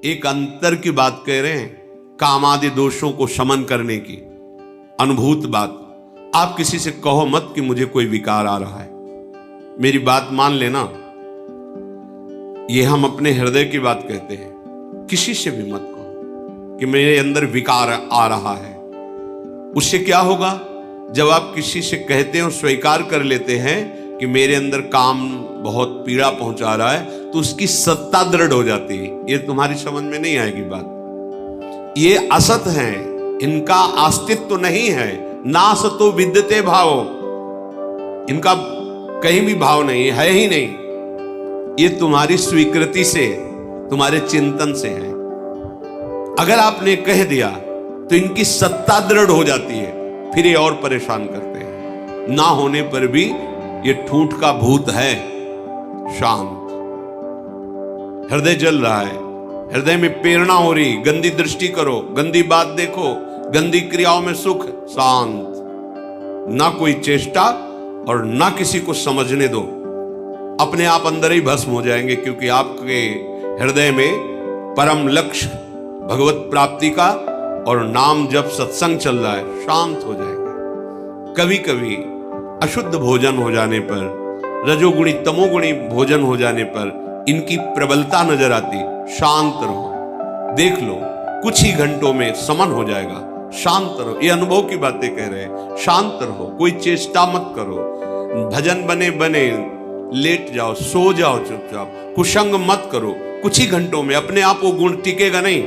एक अंतर की बात कह रहे हैं, कामादि दोषों को शमन करने की अनुभूत बात। आप किसी से कहो मत कि मुझे कोई विकार आ रहा है, मेरी बात मान लेना। ये हम अपने हृदय की बात कहते हैं, किसी से भी मत कहो कि मेरे अंदर विकार आ रहा है। उससे क्या होगा, जब आप किसी से कहते हैं और स्वीकार कर लेते हैं कि मेरे अंदर काम बहुत पीड़ा पहुंचा रहा है, तो उसकी सत्ता दृढ़ हो जाती है। ये तुम्हारी समझ में नहीं आएगी बात। ये असत है, इनका अस्तित्व नहीं है। नासतो विद्यते भाव, इनका कहीं भी भाव नहीं है ही नहीं। ये तुम्हारी स्वीकृति से, तुम्हारे चिंतन से है। अगर आपने कह दिया तो इनकी सत्ता दृढ़ हो जाती है, फिर ये और परेशान करते हैं। ना होने पर भी ये ठूंठ का भूत है, शांत। हृदय जल रहा है, हृदय में प्रेरणा हो रही, गंदी दृष्टि करो, गंदी बात देखो, गंदी क्रियाओं में सुख, शांत। ना कोई चेष्टा और ना किसी को समझने दो, अपने आप अंदर ही भस्म हो जाएंगे। क्योंकि आपके हृदय में परम लक्ष्य भगवत प्राप्ति का और नाम जब सत्संग चल रहा है, शांत हो जाएंगे। कभी कभी अशुद्ध भोजन हो जाने पर, रजोगुणी तमोगुणी भोजन हो जाने पर इनकी प्रबलता नजर आती। शांत रहो, देख लो, कुछ ही घंटों में समन हो जाएगा। शांत रहो, ये अनुभव की बातें कह रहे हैं। शांत रहो, कोई चेष्टा मत करो। भजन बने बने लेट जाओ, सो जाओ चुपचाप, कुसंग मत करो। कुछ ही घंटों में अपने आप वो गुण टिकेगा नहीं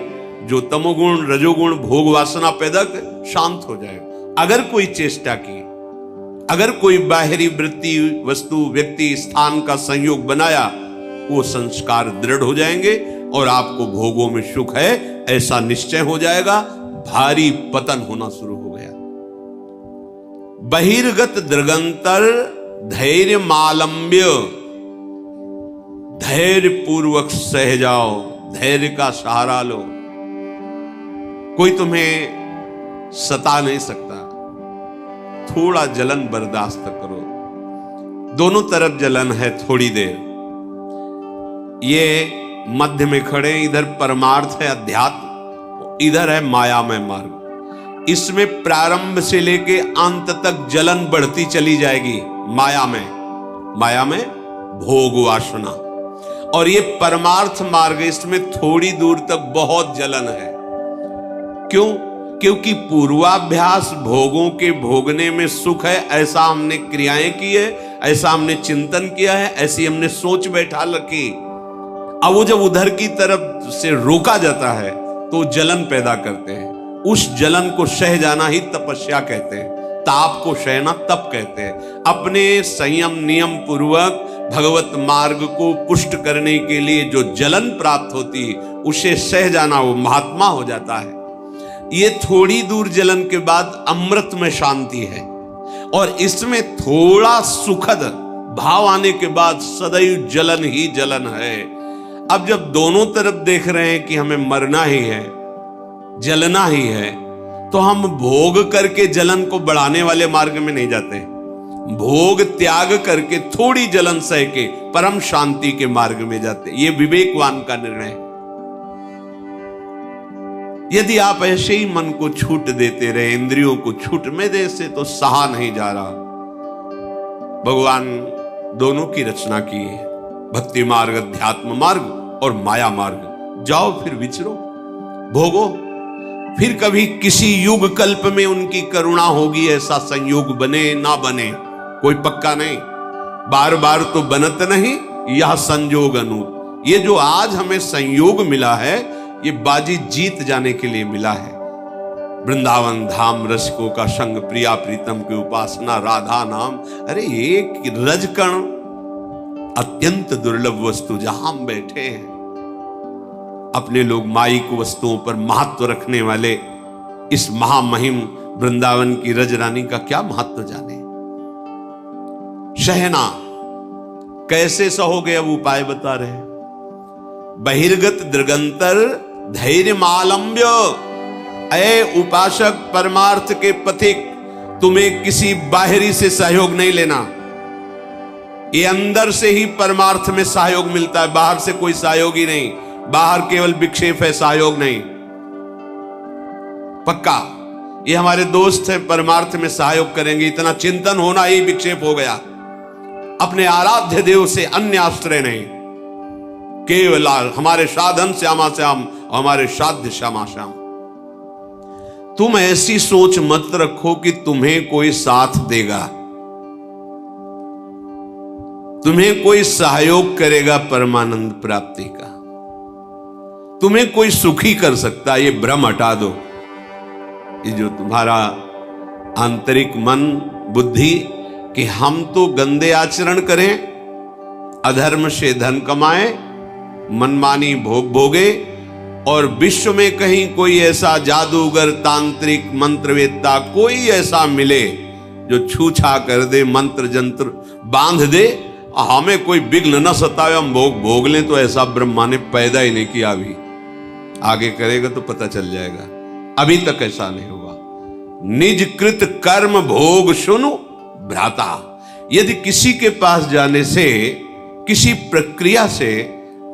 जो तमोगुण रजोगुण भोग वासना पैदा कर, शांत हो जाएगा। अगर कोई चेष्टा की, अगर कोई बाहरी वृत्ति वस्तु व्यक्ति स्थान का संयोग बनाया, वो संस्कार दृढ़ हो जाएंगे और आपको भोगों में सुख है ऐसा निश्चय हो जाएगा। भारी पतन होना शुरू हो गया। बहिर्गत दृगंतर धैर्य मालंब्य, धैर्य पूर्वक सह जाओ, धैर्य का सहारा लो। कोई तुम्हें सता नहीं सकता, थोड़ा जलन बर्दाश्त करो। दोनों तरफ जलन है, थोड़ी देर। ये मध्य में खड़े, इधर परमार्थ है अध्यात्म, इधर है मायामय मार्ग। इसमें प्रारंभ से लेके अंत तक जलन बढ़ती चली जाएगी। माया में भोग वासना, और ये परमार्थ मार्ग, इसमें थोड़ी दूर तक बहुत जलन है। क्यों? क्योंकि पूर्वाभ्यास भोगों के भोगने में सुख है, ऐसा हमने क्रियाएं की है, ऐसा हमने चिंतन किया है, ऐसी हमने सोच बैठा रखी। अब वो जब उधर की तरफ से रोका जाता है तो जलन पैदा करते हैं। उस जलन को सह जाना ही तपस्या कहते हैं, ताप को सहना तप कहते हैं। अपने संयम नियम पूर्वक भगवत मार्ग को पुष्ट करने के लिए जो जलन प्राप्त होती है, उसे सह जाना, वो महात्मा हो जाता है। ये थोड़ी दूर जलन के बाद अमृत में शांति है, और इसमें थोड़ा सुखद भाव आने के बाद सदैव जलन ही जलन है। अब जब दोनों तरफ देख रहे हैं कि हमें मरना ही है, जलना ही है, तो हम भोग करके जलन को बढ़ाने वाले मार्ग में नहीं जाते। भोग त्याग करके थोड़ी जलन सह के परम शांति के मार्ग में जाते। ये विवेकवान का निर्णय है। यदि आप ऐसे ही मन को छूट देते रहे, इंद्रियों को छूट में दे से, तो सहा नहीं जा रहा। भगवान दोनों की रचना की है, भक्ति मार्ग, अध्यात्म मार्ग और माया मार्ग। जाओ फिर विचरो, भोगो। फिर कभी किसी युग कल्प में उनकी करुणा होगी, ऐसा संयोग बने ना बने कोई पक्का नहीं। बार बार तो बनत नहीं, यह संयोग अनूप। ये जो आज हमें संयोग मिला है, ये बाजी जीत जाने के लिए मिला है। वृंदावन धाम रसिकों का संग, प्रिया प्रीतम की उपासना, राधा नाम। अरे एक रजकण अत्यंत दुर्लभ वस्तु, जहां हम बैठे हैं, अपने लोग माइक वस्तुओं पर महत्व रखने वाले इस महामहिम वृंदावन की रजरानी का क्या महत्व जाने। सहना कैसे सहोगे, अब उपाय बता रहे। बहिर्गत दृगंतर धैर्य मालंब्य। ऐ उपासक, परमार्थ के पथिक, तुम्हें किसी बाहरी से सहयोग नहीं लेना। ये अंदर से ही परमार्थ में सहयोग मिलता है, बाहर से कोई सहयोग ही नहीं। बाहर केवल विक्षेप है, सहयोग नहीं। पक्का ये हमारे दोस्त हैं, परमार्थ में सहयोग करेंगे, इतना चिंतन होना ही विक्षेप हो गया। अपने आराध्य देव से अन्य आश्रय नहीं, केवल हमारे साधन श्यामा श्याम, हमारे साध्य श्यामा श्याम। तुम ऐसी सोच मत रखो कि तुम्हें कोई साथ देगा, तुम्हें कोई सहयोग करेगा परमानंद प्राप्ति का, तुम्हें कोई सुखी कर सकता, ये भ्रम हटा दो। ये जो तुम्हारा आंतरिक मन बुद्धि कि हम तो गंदे आचरण करें, अधर्म से धन कमाएं, मनमानी भोग भोगे, और विश्व में कहीं कोई ऐसा जादूगर तांत्रिक मंत्रवेत्ता कोई ऐसा मिले जो छूछा कर दे, मंत्र जंत्र बांध दे, हमें कोई विघ्न न सतावे, हम भोग भोग लें, तो ऐसा ब्रह्मा ने पैदा ही नहीं किया। अभी आगे करेगा तो पता चल जाएगा, अभी तक ऐसा नहीं होगा। निज कृत कर्म भोग सुनु भ्राता। यदि किसी के पास जाने से, किसी प्रक्रिया से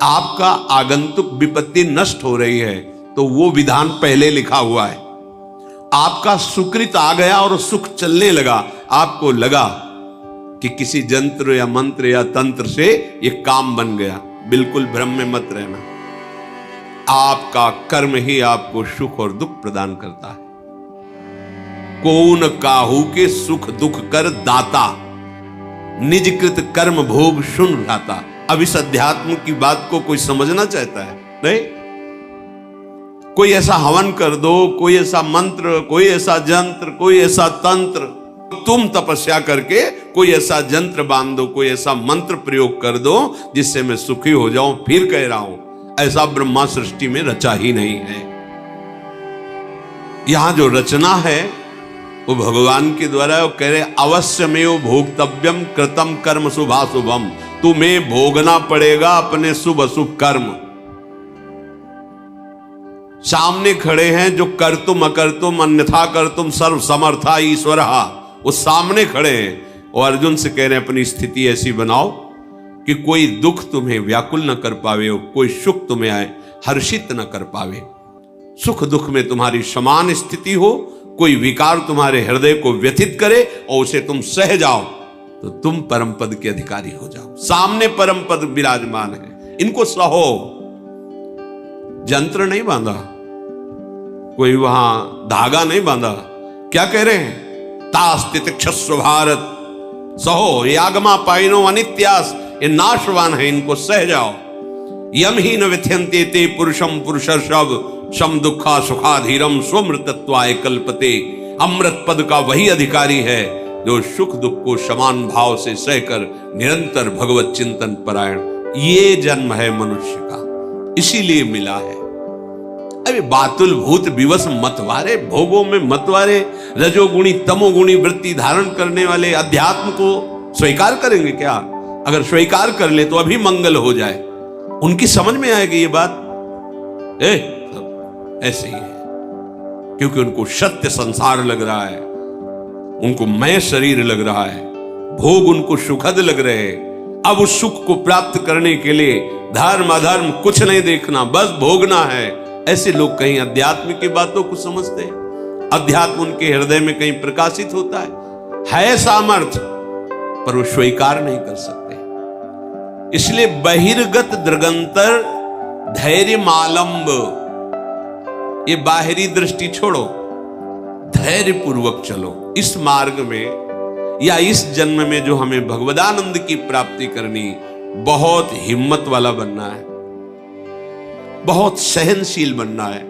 आपका आगंतुक विपत्ति नष्ट हो रही है, तो वो विधान पहले लिखा हुआ है। आपका सुकृत आ गया और सुख चलने लगा, आपको लगा कि किसी जंत्र या मंत्र या तंत्र से ये काम बन गया, बिल्कुल भ्रम में मत रहना। आपका कर्म ही आपको सुख और दुख प्रदान करता है। कौन काहू के सुख दुख कर दाता, निजकृत कर्म भोग सुन भ्राता। अब इस अध्यात्म की बात को कोई समझना चाहता है? नहीं। कोई ऐसा हवन कर दो, कोई ऐसा मंत्र, कोई ऐसा जंत्र, कोई ऐसा तंत्र, तुम तपस्या करके कोई ऐसा जंत्र बांध दो, कोई ऐसा मंत्र प्रयोग कर दो जिससे मैं सुखी हो जाऊं। फिर कह रहा हूं, ऐसा ब्रह्मा सृष्टि में रचा ही नहीं है। यहां जो रचना है वो भगवान के द्वारा। वो कह रहे अवश्यमेव भोक्तव्यम कृतम कर्म शुभाशुभम। तुम्हें भोगना पड़ेगा अपने शुभ अशुभ कर्म। सामने खड़े हैं जो कर तुम अकर तुम अन्यथा कर तुम सर्व समर्था ईश्वर, वो सामने खड़े हैं और अर्जुन से कह रहे हैं अपनी स्थिति ऐसी बनाओ कि कोई दुख तुम्हें व्याकुल न कर पावे और कोई सुख तुम्हें आए हर्षित न कर पावे। सुख दुख में तुम्हारी समान स्थिति हो, कोई विकार तुम्हारे हृदय को व्यथित करे और उसे तुम सह जाओ, तो तुम परम पद के अधिकारी हो जाओ। सामने परम पद विराजमान है, इनको सहो। जंत्र नहीं बांधा, कोई वहां धागा नहीं बांधा। क्या कह रहे हैं? तास्तितिक्षस्व भारत सहो, ये आगमा पाइनो अनित्यास, ये नाशवान है, इनको सह जाओ। यम ही न व्यथ्यन्ते ते पुरुषम पुरुषर्षभ शम दुखा सुखाधीरम स्वमृतत्वाय कल्पते। अमृत पद का वही अधिकारी है जो सुख दुख को समान भाव से सहकर निरंतर भगवत चिंतन परायण। ये जन्म है मनुष्य का, इसीलिए मिला है। अरे बातुल भूत विवश मतवारे, भोगों में मतवारे, रजोगुणी तमोगुणी वृत्ति धारण करने वाले अध्यात्म को स्वीकार करेंगे क्या? अगर स्वीकार कर ले तो अभी मंगल हो जाए। उनकी समझ में आएगी ये बात, ऐसे ही है, क्योंकि उनको सत्य संसार लग रहा है, उनको मैं शरीर लग रहा है, भोग उनको सुखद लग रहे हैं। अब उस सुख को प्राप्त करने के लिए धर्म अधर्म कुछ नहीं देखना, बस भोगना है। ऐसे लोग कहीं अध्यात्म की बातों को समझते हैं, अध्यात्म उनके हृदय में कहीं प्रकाशित होता है सामर्थ्य, पर वो स्वीकार नहीं कर सकते। इसलिए बहिर्गत दृगंतर धैर्य मालंब, ये बाहरी दृष्टि छोड़ो, धैर्य पूर्वक चलो। इस मार्ग में या इस जन्म में जो हमें भगवदानंद की प्राप्ति करनी, बहुत हिम्मत वाला बनना है, बहुत सहनशील बनना है,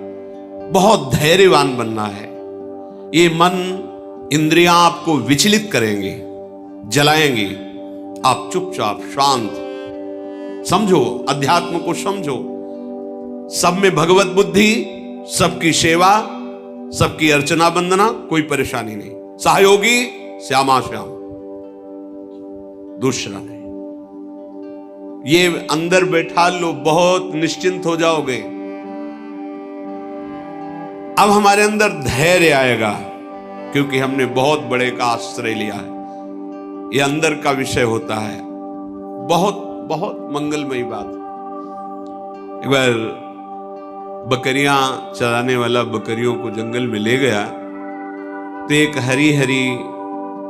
बहुत धैर्यवान बनना है। ये मन इंद्रियां आपको विचलित करेंगे, जलाएंगे। आप चुपचाप शांत समझो, अध्यात्म को समझो। सब में भगवत बुद्धि, सबकी सेवा, सबकी अर्चना वंदना, कोई परेशानी नहीं। सहयोगी श्यामा श्याम, दूसरा नहीं। ये अंदर बैठा लो, बहुत निश्चिंत हो जाओगे। अब हमारे अंदर धैर्य आएगा, क्योंकि हमने बहुत बड़े का आश्रय लिया है। ये अंदर का विषय होता है, बहुत बहुत मंगलमयी बात। एक बार बकरियां चराने वाला बकरियों को जंगल में ले गया, तो एक हरी हरी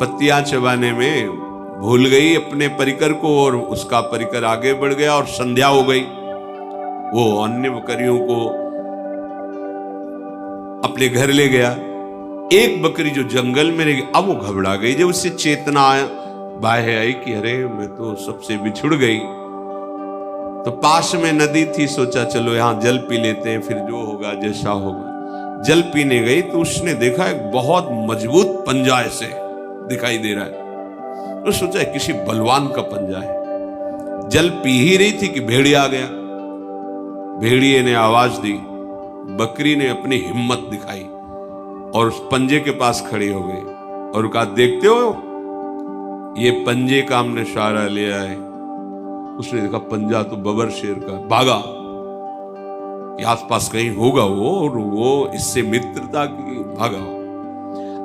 पत्तियां चबाने में भूल गई अपने परिकर को, और उसका परिकर आगे बढ़ गया और संध्या हो गई। वो अन्य बकरियों को अपने घर ले गया। एक बकरी जो जंगल में रह गई, अब वो घबरा गई। जब उससे चेतना बाहर आई कि अरे मैं तो सबसे बिछुड़ गई, तो पास में नदी थी, सोचा चलो यहां जल पी लेते हैं, फिर जो होगा जैसा होगा। जल पीने गई तो उसने देखा एक बहुत मजबूत पंजा ऐसे दिखाई दे रहा है। तो सोचा किसी बलवान का पंजा है। जल पी ही रही थी कि भेड़िया आ गया। भेड़िए ने आवाज दी, बकरी ने अपनी हिम्मत दिखाई और उस पंजे के पास खड़ी हो गई और कहा, देखते हो ये पंजे का हमने सहारा लिया है। उसने देखा पंजा तो बबर शेर का, भागा कि आसपास कहीं होगा वो, और वो इससे मित्रता की, भागा।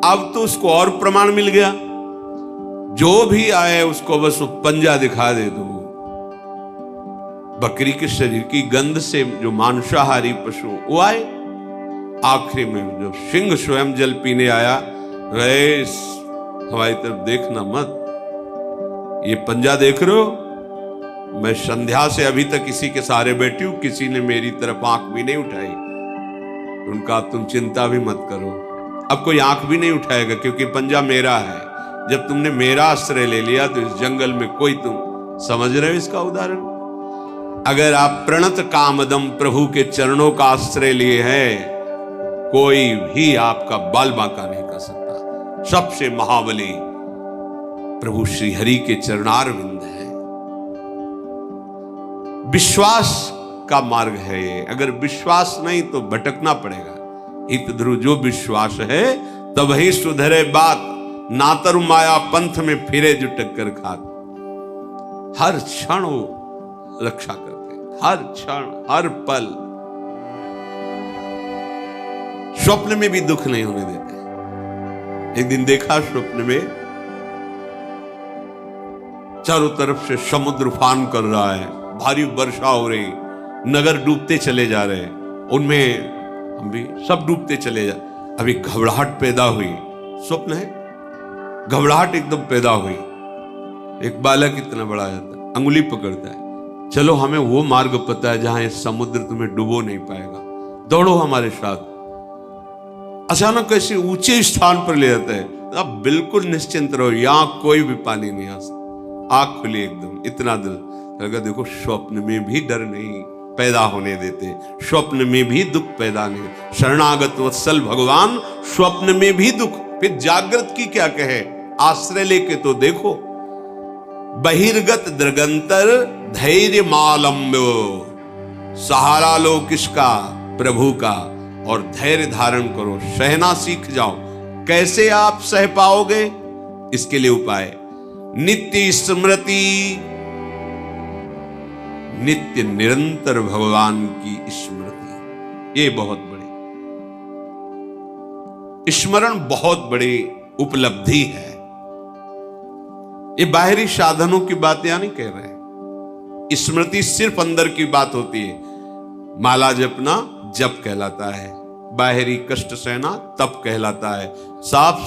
अब तो उसको और प्रमाण मिल गया, जो भी आए उसको बस वो पंजा दिखा दे दो। बकरी के शरीर की गंध से जो मांसाहारी पशु वो आए। आखिरी में जब सिंह स्वयं जल पीने आया, हमारी तरफ देखना मत, ये पंजा देख रहे हो, मैं संध्या से अभी तक इसी के सहारे बैठी हूं, किसी ने मेरी तरफ आंख भी नहीं उठाई। उनका तुम चिंता भी मत करो, अब कोई आंख भी नहीं उठाएगा, क्योंकि पंजा मेरा है। जब तुमने मेरा आश्रय ले लिया तो इस जंगल में कोई, तुम समझ रहे हो इसका उदाहरण? अगर आप प्रणत कामदम प्रभु के चरणों का आश्रय लिए हैं, कोई भी आपका बाल बांका नहीं कर सकता। सबसे महाबली प्रभु श्री हरि के चरणारविंद है। विश्वास का मार्ग है ये। अगर विश्वास नहीं तो भटकना पड़ेगा। हित ध्रुव जो विश्वास है तब ही सुधरे बात, नातर माया पंथ में फिरे जो टक्कर खात। हर क्षण वो रक्षा करते, हर क्षण, हर पल। स्वप्न में भी दुख नहीं होने देते। एक दिन देखा स्वप्न में चारों तरफ से समुद्र उफान कर रहा है, भारी वर्षा हो रही, नगर डूबते चले जा रहे, उनमें हम भी सब डूबते चले जा। अभी घबराहट पैदा हुई, स्वप्न है, घबराहट एकदम पैदा हुई। एक बालक इतना बड़ा जाता है, अंगुली पकड़ता है, चलो हमें वो मार्ग पता है जहां ये समुद्र तुम्हें डुबो नहीं पाएगा, दौड़ो हमारे साथ। अचानक ऐसे ऊंचे स्थान पर ले जाता है, तो आप बिल्कुल निश्चिंत रहो, यहां कोई भी पानी नहीं आ सकता। आंख खुली एकदम, इतना दिल लगा। देखो स्वप्न में भी डर नहीं पैदा होने देते, स्वप्न में भी दुख पैदा नहीं। शरणागत वत्सल भगवान, स्वप्न में भी दुख, फिर जागृत की क्या कहे, आश्रय लेके तो देखो। बहिर्गत दृगंतर धैर्य मालम्ब्य, सहारा लो किसका, प्रभु का, और धैर्य धारण करो, सहना सीख जाओ। कैसे आप सह पाओगे, इसके लिए उपाय नित्य स्मृति, नित्य निरंतर भगवान की स्मृति। ये बहुत बड़ी स्मरण, बहुत बड़ी उपलब्धि है। ये बाहरी साधनों की बात यहां नहीं कह रहे। स्मृति सिर्फ अंदर की बात होती है। माला जपना जप कहलाता है, बाहरी कष्ट सहना तप कहलाता है। साफ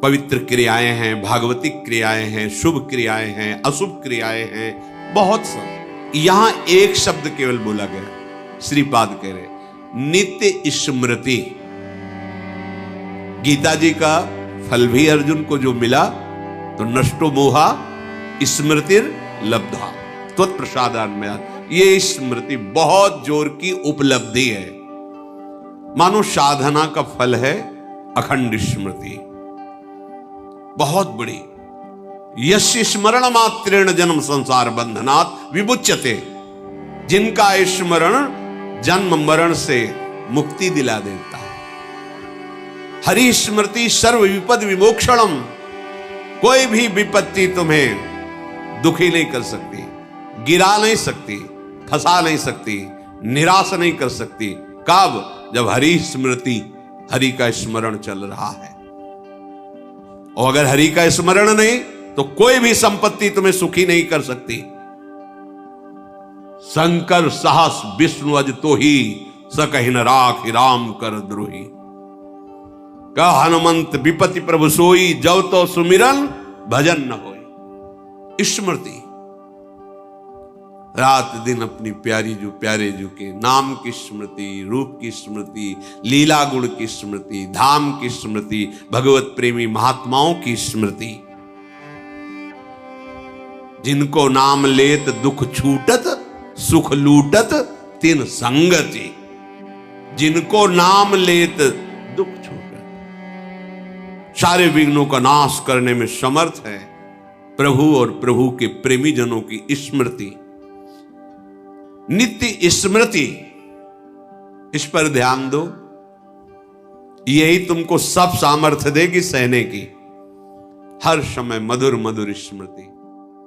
पवित्र क्रियाएं हैं, भागवतिक क्रियाएं हैं, शुभ क्रियाएं हैं, अशुभ क्रियाएं हैं, बहुत सब। यहां एक शब्द केवल बोला गया, श्रीपाद कह रहे नित्य स्मृति। गीता जी का फल भी अर्जुन को जो मिला, तो नष्टो मोहा स्मृतिर लब्धा त्वत्प्रसादान्मयात्। ये स्मृति बहुत जोर की उपलब्धि है। मानो साधना का फल है अखंड स्मृति, बहुत बड़ी। यस्य स्मरण मात्रेण जन्म संसार बंधनात् विमुच्यते, जिनका स्मरण जन्म मरण से मुक्ति दिला देता है। हरि स्मृति सर्व विपद विमोक्षणम, कोई भी विपत्ति तुम्हें दुखी नहीं कर सकती, गिरा नहीं सकती, फंसा नहीं सकती, निराश नहीं कर सकती। कब? जब हरि स्मृति, हरि का स्मरण चल रहा है। और अगर हरि का स्मरण नहीं तो कोई भी संपत्ति तुम्हें सुखी नहीं कर सकती। शंकर साहस विष्णु अज तो ही सकहिन राख राम कर द्रोही। कह हनुमंत विपति प्रभु सोई जब तो सुमिरन भजन न होई। स्मृति रात दिन अपनी प्यारी जो प्यारे जो के नाम की स्मृति, रूप की स्मृति, लीला गुण की स्मृति, धाम की स्मृति, भगवत प्रेमी महात्माओं की स्मृति। जिनको नाम लेत दुख छूटत सुख लूटत तिन संगति। जिनको नाम लेत दुख छूटत, सारे विघ्नों का नाश करने में समर्थ है प्रभु और प्रभु के प्रेमी जनों की स्मृति, नित्य स्मृति। इस पर ध्यान दो, यही तुमको सब सामर्थ्य देगी सहने की। हर समय मधुर मधुर स्मृति।